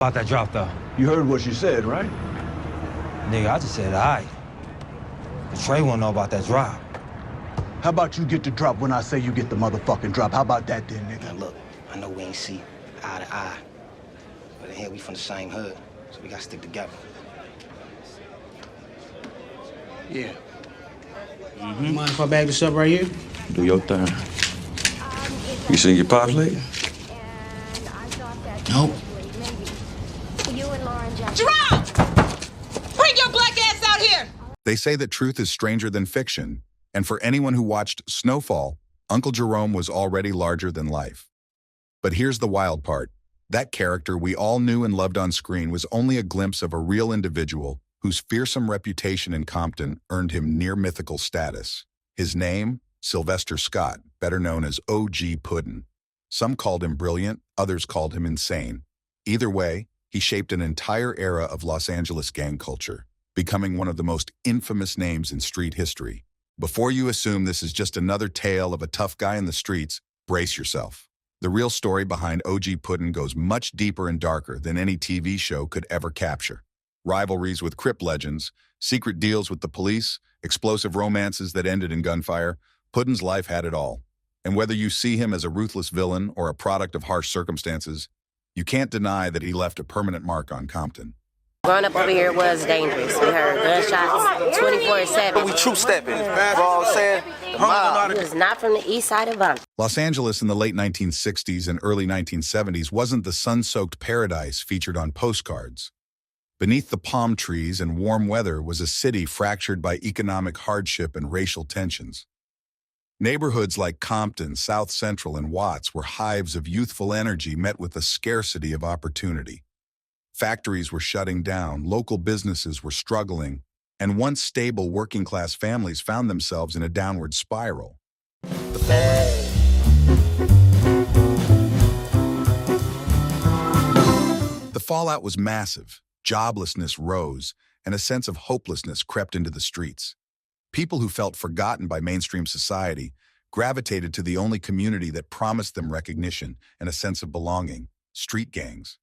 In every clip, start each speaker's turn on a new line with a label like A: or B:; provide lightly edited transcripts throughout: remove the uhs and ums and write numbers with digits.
A: About that drop, though.
B: You heard what she said, right?
A: Nigga, I just said, all right. But Trey won't know about that drop.
B: How about you get the drop when I say you get the motherfucking drop? How about that then, nigga?
C: Now look, I know we ain't see eye to eye, but in here we from the same hood, so we gotta stick together.
D: Yeah. You mind if I bag this up right here?
E: Do your thing. You seen your pops lately?
D: Nope.
F: Jerome! Bring your black ass out here!
G: They say that truth is stranger than fiction, and for anyone who watched Snowfall, Uncle Jerome was already larger than life. But here's the wild part. That character we all knew and loved on screen was only a glimpse of a real individual whose fearsome reputation in Compton earned him near-mythical status. His name? Sylvester Scott, better known as OG Puddin'. Some called him brilliant, others called him insane. Either way, he shaped an entire era of Los Angeles gang culture, becoming one of the most infamous names in street history. Before you assume this is just another tale of a tough guy in the streets, brace yourself. The real story behind OG Puddin' goes much deeper and darker than any TV show could ever capture. Rivalries with Crip legends, secret deals with the police, explosive romances that ended in gunfire, Puddin's life had it all. And whether you see him as a ruthless villain or a product of harsh circumstances, you can't deny that he left a permanent mark on Compton.
H: Growing up over here was dangerous. We heard gunshots 24/7.
I: We true-stepping, you know what I'm saying? The mob.
H: He was not from the east side of Compton.
G: Los Angeles in the late 1960s and early 1970s wasn't the sun-soaked paradise featured on postcards. Beneath the palm trees and warm weather was a city fractured by economic hardship and racial tensions. Neighborhoods like Compton, South Central, and Watts were hives of youthful energy met with a scarcity of opportunity. Factories were shutting down, local businesses were struggling, and once stable working-class families found themselves in a downward spiral. The fallout was massive. Joblessness rose, and a sense of hopelessness crept into the streets. People who felt forgotten by mainstream society gravitated to the only community that promised them recognition and a sense of belonging: street gangs.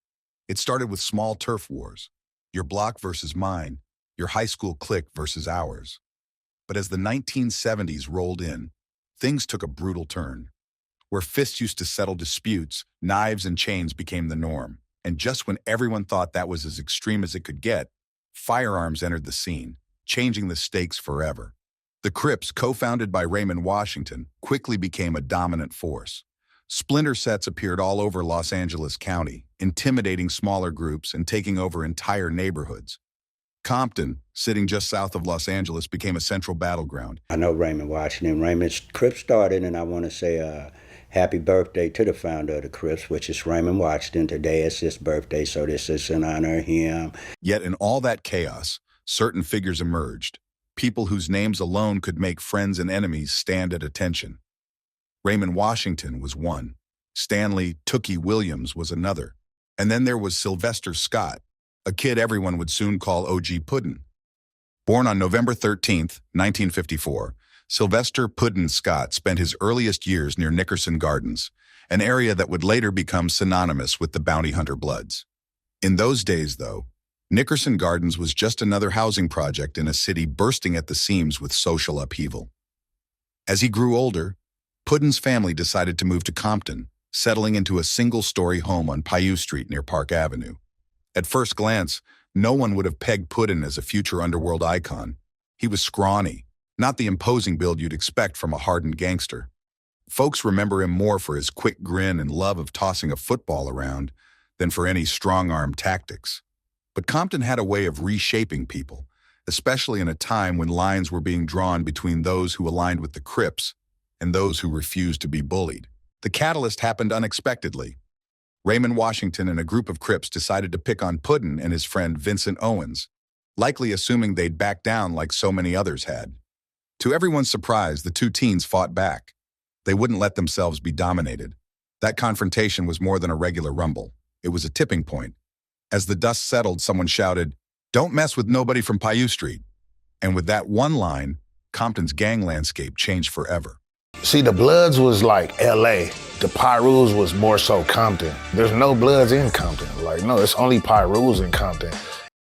G: It started with small turf wars, your block versus mine, your high school clique versus ours. But as the 1970s rolled in, things took a brutal turn. Where fists used to settle disputes, knives and chains became the norm. And just when everyone thought that was as extreme as it could get, firearms entered the scene, changing the stakes forever. The Crips, co-founded by Raymond Washington, quickly became a dominant force. Splinter sets appeared all over Los Angeles County, intimidating smaller groups and taking over entire neighborhoods. Compton, sitting just south of Los Angeles, became a central battleground.
J: I know Raymond Washington. Raymond's Crips started, and I want to say happy birthday to the founder of the Crips, which is Raymond Washington. Today is his birthday, so this is in honor of him.
G: Yet in all that chaos, certain figures emerged, people whose names alone could make friends and enemies stand at attention. Raymond Washington was one. Stanley "Tookie" Williams was another. And then there was Sylvester Scott, a kid everyone would soon call OG Puddin'. Born on November 13th, 1954, Sylvester Puddin' Scott spent his earliest years near Nickerson Gardens, an area that would later become synonymous with the bounty hunter Bloods. In those days, though, Nickerson Gardens was just another housing project in a city bursting at the seams with social upheaval. As he grew older, Puddin's family decided to move to Compton, settling into a single-story home on Paiute Street near Park Avenue. At first glance, no one would have pegged Puddin' as a future underworld icon. He was scrawny, not the imposing build you'd expect from a hardened gangster. Folks remember him more for his quick grin and love of tossing a football around than for any strong-arm tactics. But Compton had a way of reshaping people, especially in a time when lines were being drawn between those who aligned with the Crips and those who refused to be bullied. The catalyst happened unexpectedly. Raymond Washington and a group of Crips decided to pick on Puddin' and his friend Vincent Owens, likely assuming they'd back down like so many others had. To everyone's surprise, the two teens fought back. They wouldn't let themselves be dominated. That confrontation was more than a regular rumble. It was a tipping point. As the dust settled, someone shouted, "Don't mess with nobody from Paiute Street." And with that one line, Compton's gang landscape changed forever.
K: See, the Bloods was like L.A. The Pyrus was more so Compton. There's no Bloods in Compton. Like, no, it's only Pyrus in Compton.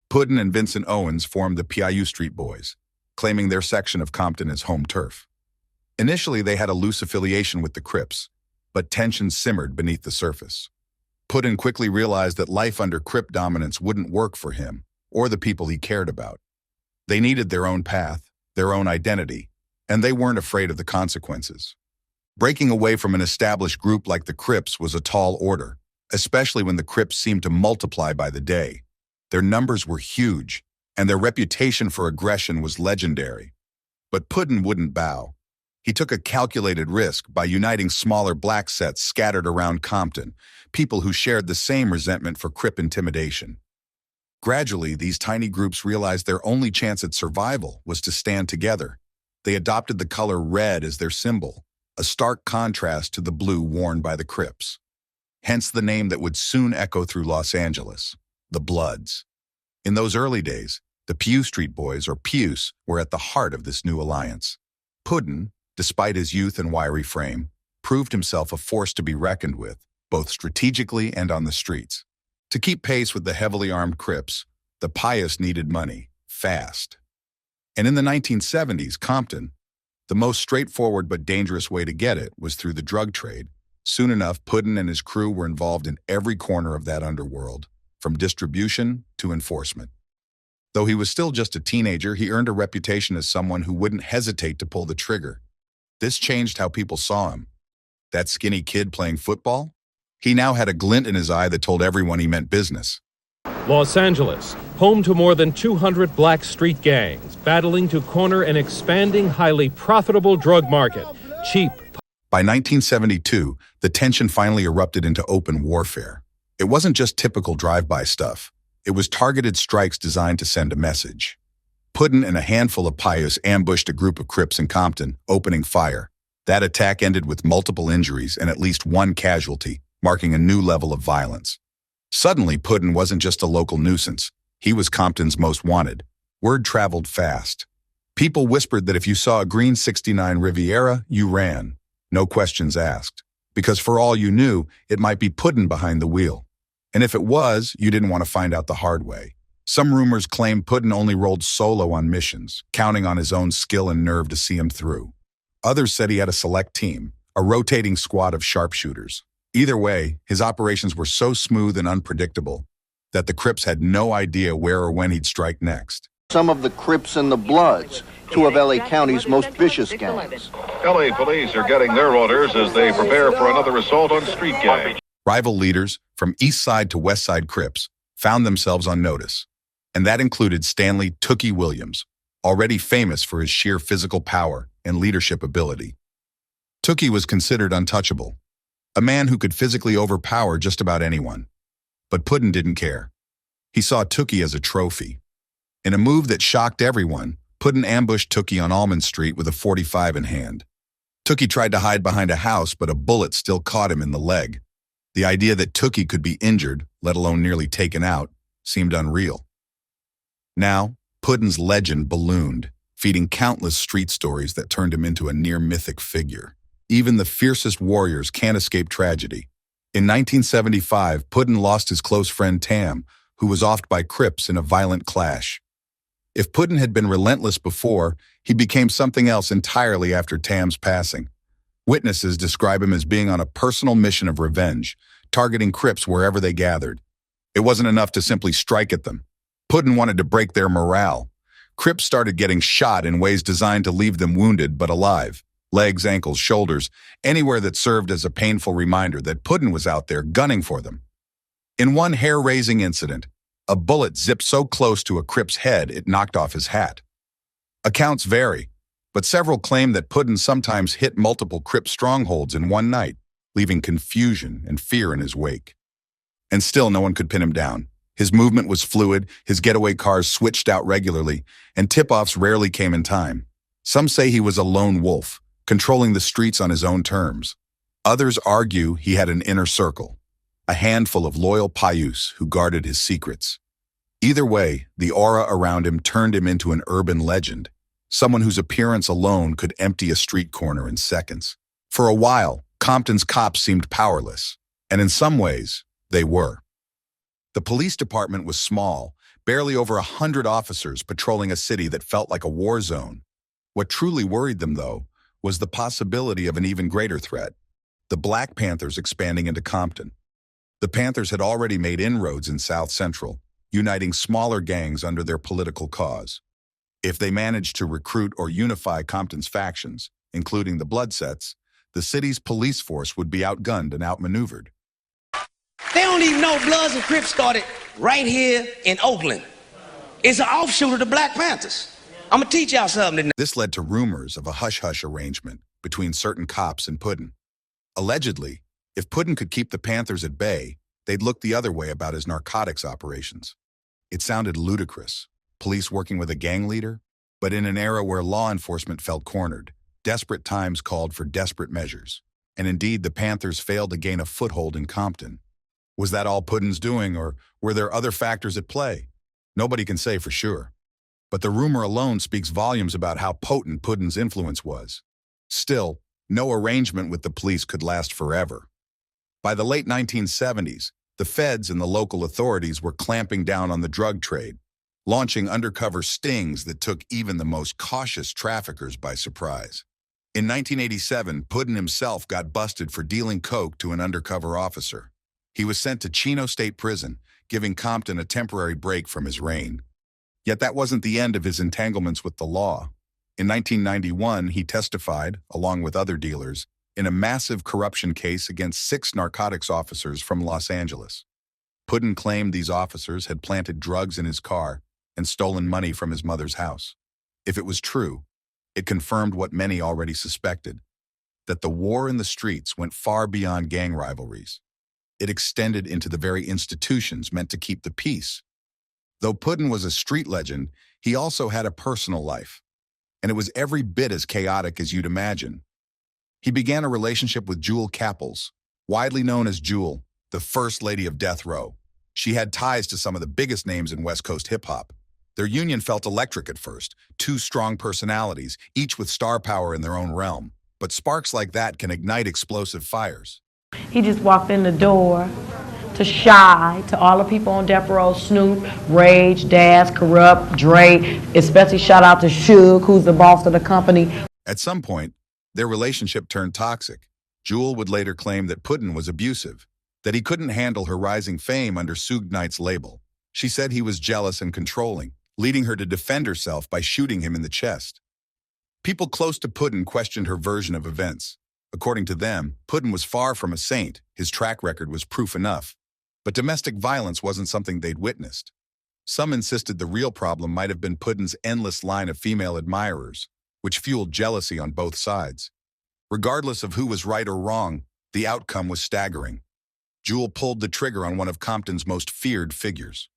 G: Puddin and Vincent Owens formed the PIU Street Boys, claiming their section of Compton as home turf. Initially, they had a loose affiliation with the Crips, but tensions simmered beneath the surface. Puddin quickly realized that life under Crip dominance wouldn't work for him or the people he cared about. They needed their own path, their own identity, and they weren't afraid of the consequences. Breaking away from an established group like the Crips was a tall order, especially when the Crips seemed to multiply by the day. Their numbers were huge, and their reputation for aggression was legendary. But Puddin wouldn't bow. He took a calculated risk by uniting smaller black sets scattered around Compton, people who shared the same resentment for Crip intimidation. Gradually, these tiny groups realized their only chance at survival was to stand together. They adopted the color red as their symbol, a stark contrast to the blue worn by the Crips. Hence the name that would soon echo through Los Angeles, the Bloods. In those early days, the PIU Street Boys, or PIUs, were at the heart of this new alliance. Puddin, despite his youth and wiry frame, proved himself a force to be reckoned with, both strategically and on the streets. To keep pace with the heavily armed Crips, the PIUs needed money, fast. And in the 1970s, Compton, the most straightforward but dangerous way to get it was through the drug trade. Soon enough, Puddin and his crew were involved in every corner of that underworld, from distribution to enforcement. Though he was still just a teenager, he earned a reputation as someone who wouldn't hesitate to pull the trigger. This changed how people saw him. That skinny kid playing football? He now had a glint in his eye that told everyone he meant business.
L: Los Angeles, home to more than 200 black street gangs, battling to corner an expanding, highly profitable drug market. Cheap.
G: By 1972, the tension finally erupted into open warfare. It wasn't just typical drive-by stuff. It was targeted strikes designed to send a message. Puddin and a handful of PIUs ambushed a group of Crips in Compton, opening fire. That attack ended with multiple injuries and at least one casualty, marking a new level of violence. Suddenly, Puddin wasn't just a local nuisance. He was Compton's most wanted. Word traveled fast. People whispered that if you saw a green 69 Riviera, you ran. No questions asked. Because for all you knew, it might be Puddin behind the wheel. And if it was, you didn't want to find out the hard way. Some rumors claimed Puddin only rolled solo on missions, counting on his own skill and nerve to see him through. Others said he had a select team, a rotating squad of sharpshooters. Either way, his operations were so smooth and unpredictable that the Crips had no idea where or when he'd strike next.
I: Some of the Crips and the Bloods, two of L.A. County's most vicious gangs.
M: L.A. police are getting their orders as they prepare for another assault on street gangs.
G: Rival leaders, from East Side to West Side Crips, found themselves on notice. And that included Stanley "Tookie" Williams, already famous for his sheer physical power and leadership ability. Tookie was considered untouchable, a man who could physically overpower just about anyone. But Puddin didn't care. He saw Tookie as a trophy. In a move that shocked everyone, Puddin ambushed Tookie on Almond Street with a .45 in hand. Tookie tried to hide behind a house, but a bullet still caught him in the leg. The idea that Tookie could be injured, let alone nearly taken out, seemed unreal. Now, Puddin's legend ballooned, feeding countless street stories that turned him into a near-mythic figure. Even the fiercest warriors can't escape tragedy. In 1975, Puddin lost his close friend Tam, who was offed by Crips in a violent clash. If Puddin had been relentless before, he became something else entirely after Tam's passing. Witnesses describe him as being on a personal mission of revenge, targeting Crips wherever they gathered. It wasn't enough to simply strike at them. Puddin wanted to break their morale. Crips started getting shot in ways designed to leave them wounded but alive. Legs, ankles, shoulders, anywhere that served as a painful reminder that Puddin was out there gunning for them. In one hair-raising incident, a bullet zipped so close to a Crip's head it knocked off his hat. Accounts vary, but several claim that Puddin sometimes hit multiple Crip strongholds in one night, leaving confusion and fear in his wake. And still no one could pin him down. His movement was fluid, his getaway cars switched out regularly, and tip-offs rarely came in time. Some say he was a lone wolf, controlling the streets on his own terms. Others argue he had an inner circle, a handful of loyal PIUs who guarded his secrets. Either way, the aura around him turned him into an urban legend, someone whose appearance alone could empty a street corner in seconds. For a while, Compton's cops seemed powerless, and in some ways, they were. The police department was small, barely over 100 officers patrolling a city that felt like a war zone. What truly worried them, though, was the possibility of an even greater threat: the Black Panthers expanding into Compton. The Panthers had already made inroads in South Central, uniting smaller gangs under their political cause. If they managed to recruit or unify Compton's factions, including the Bloodsets, the city's police force would be outgunned and outmaneuvered.
C: They don't even know Bloods and Crips started right here in Oakland. It's an offshoot of the Black Panthers. I'm gonna teach y'all something tonight.
G: This led to rumors of a hush-hush arrangement between certain cops and Puddin. Allegedly, if Puddin could keep the Panthers at bay, they'd look the other way about his narcotics operations. It sounded ludicrous, police working with a gang leader, but in an era where law enforcement felt cornered, desperate times called for desperate measures. And indeed, the Panthers failed to gain a foothold in Compton. Was that all Puddin's doing, or were there other factors at play? Nobody can say for sure. But the rumor alone speaks volumes about how potent Puddin's influence was. Still, no arrangement with the police could last forever. By the late 1970s, the feds and the local authorities were clamping down on the drug trade, launching undercover stings that took even the most cautious traffickers by surprise. In 1987, Puddin himself got busted for dealing coke to an undercover officer. He was sent to Chino State Prison, giving Compton a temporary break from his reign. Yet that wasn't the end of his entanglements with the law. In 1991, he testified, along with other dealers, in a massive corruption case against 6 narcotics officers from Los Angeles. Puddin claimed these officers had planted drugs in his car and stolen money from his mother's house. If it was true, it confirmed what many already suspected, that the war in the streets went far beyond gang rivalries. It extended into the very institutions meant to keep the peace. Though Puddin was a street legend, he also had a personal life, and it was every bit as chaotic as you'd imagine. He began a relationship with Jewel Capples, widely known as Jewel, the First Lady of Death Row. She had ties to some of the biggest names in West Coast hip-hop. Their union felt electric at first, 2 strong personalities, each with star power in their own realm. But sparks like that can ignite explosive fires.
N: He just walked in the door to Shy, to all the people on Death Row, Snoop, Rage, Daz, Corrupt, Dre, especially shout out to Suge, who's the boss of the company.
G: At some point, their relationship turned toxic. Jewel would later claim that Puddin was abusive, that he couldn't handle her rising fame under Suge Knight's label. She said he was jealous and controlling, leading her to defend herself by shooting him in the chest. People close to Puddin questioned her version of events. According to them, Puddin was far from a saint. His track record was proof enough. But domestic violence wasn't something they'd witnessed. Some insisted the real problem might have been Puddin's endless line of female admirers, which fueled jealousy on both sides. Regardless of who was right or wrong, the outcome was staggering. Jewel pulled the trigger on one of Compton's most feared figures.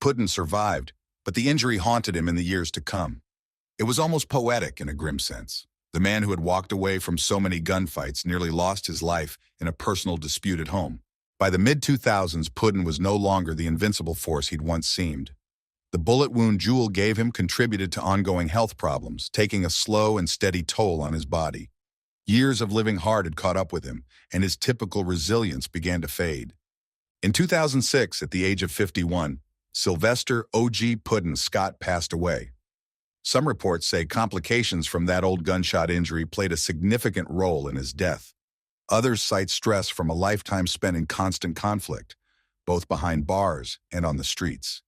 G: Puddin survived, but the injury haunted him in the years to come. It was almost poetic in a grim sense. The man who had walked away from so many gunfights nearly lost his life in a personal dispute at home. By the mid-2000s, Puddin was no longer the invincible force he'd once seemed. The bullet wound Jewel gave him contributed to ongoing health problems, taking a slow and steady toll on his body. Years of living hard had caught up with him, and his typical resilience began to fade. In 2006, at the age of 51, Sylvester O.G. Puddin Scott passed away. Some reports say complications from that old gunshot injury played a significant role in his death. Others cite stress from a lifetime spent in constant conflict, both behind bars and on the streets.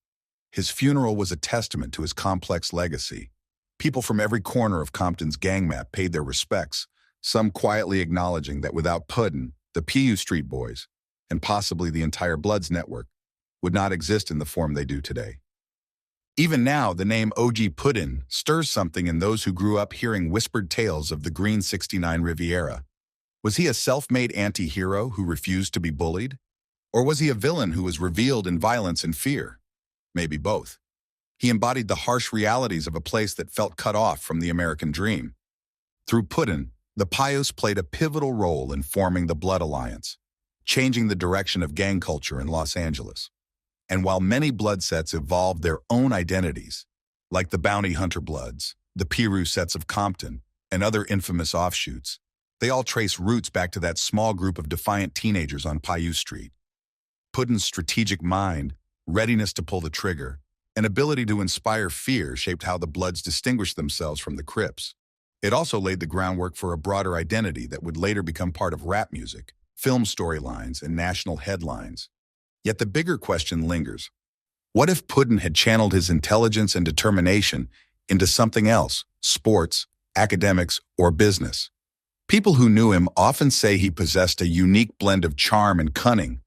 G: His funeral was a testament to his complex legacy. People from every corner of Compton's gang map paid their respects, some quietly acknowledging that without Puddin, the PU Street Boys, and possibly the entire Bloods network, would not exist in the form they do today. Even now, the name O.G. Puddin stirs something in those who grew up hearing whispered tales of the Green 69 Riviera. Was he a self-made anti-hero who refused to be bullied? Or was he a villain who was revealed in violence and fear? Maybe both. He embodied the harsh realities of a place that felt cut off from the American dream. Through Puddin, the Pios played a pivotal role in forming the Blood Alliance, changing the direction of gang culture in Los Angeles. And while many blood sets evolved their own identities, like the Bounty Hunter Bloods, the Piru sets of Compton, and other infamous offshoots, They all trace roots back to that small group of defiant teenagers on Paiute Street. Puddin's strategic mind, readiness to pull the trigger, and ability to inspire fear shaped how the Bloods distinguished themselves from the Crips. It also laid the groundwork for a broader identity that would later become part of rap music, film storylines, and national headlines. Yet the bigger question lingers. What if Puddin had channeled his intelligence and determination into something else, sports, academics, or business? People who knew him often say he possessed a unique blend of charm and cunning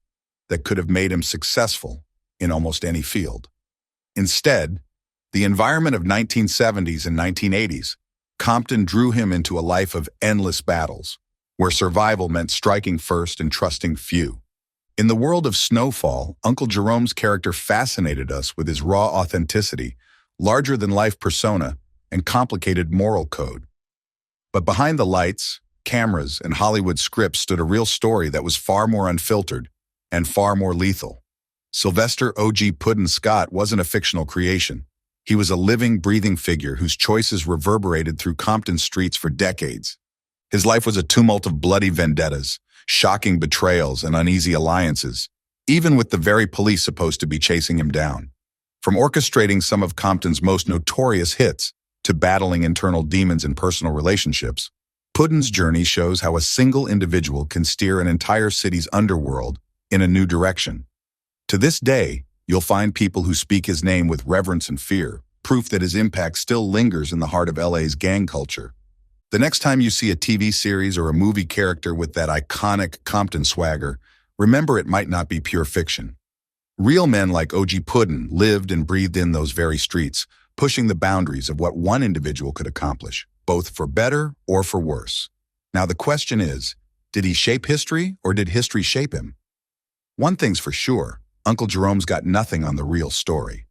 G: that could have made him successful in almost any field. Instead, the environment of 1970s and 1980s, Compton drew him into a life of endless battles, where survival meant striking first and trusting few. In the world of Snowfall, Uncle Jerome's character fascinated us with his raw authenticity, larger-than-life persona, and complicated moral code. But behind the lights, cameras, and Hollywood scripts stood a real story that was far more unfiltered and far more lethal. Sylvester O.G. Puddin Scott wasn't a fictional creation. He was a living, breathing figure whose choices reverberated through Compton streets for decades. His life was a tumult of bloody vendettas, shocking betrayals, and uneasy alliances, even with the very police supposed to be chasing him down. From orchestrating some of Compton's most notorious hits to battling internal demons in personal relationships, Puddin's journey shows how a single individual can steer an entire city's underworld in a new direction. To this day, you'll find people who speak his name with reverence and fear, proof that his impact still lingers in the heart of LA's gang culture. The next time you see a TV series or a movie character with that iconic Compton swagger, remember it might not be pure fiction. Real men like O.G. Puddin lived and breathed in those very streets, pushing the boundaries of what one individual could accomplish, both for better or for worse. Now the question is, did he shape history or did history shape him? One thing's for sure, Uncle Jerome's got nothing on the real story.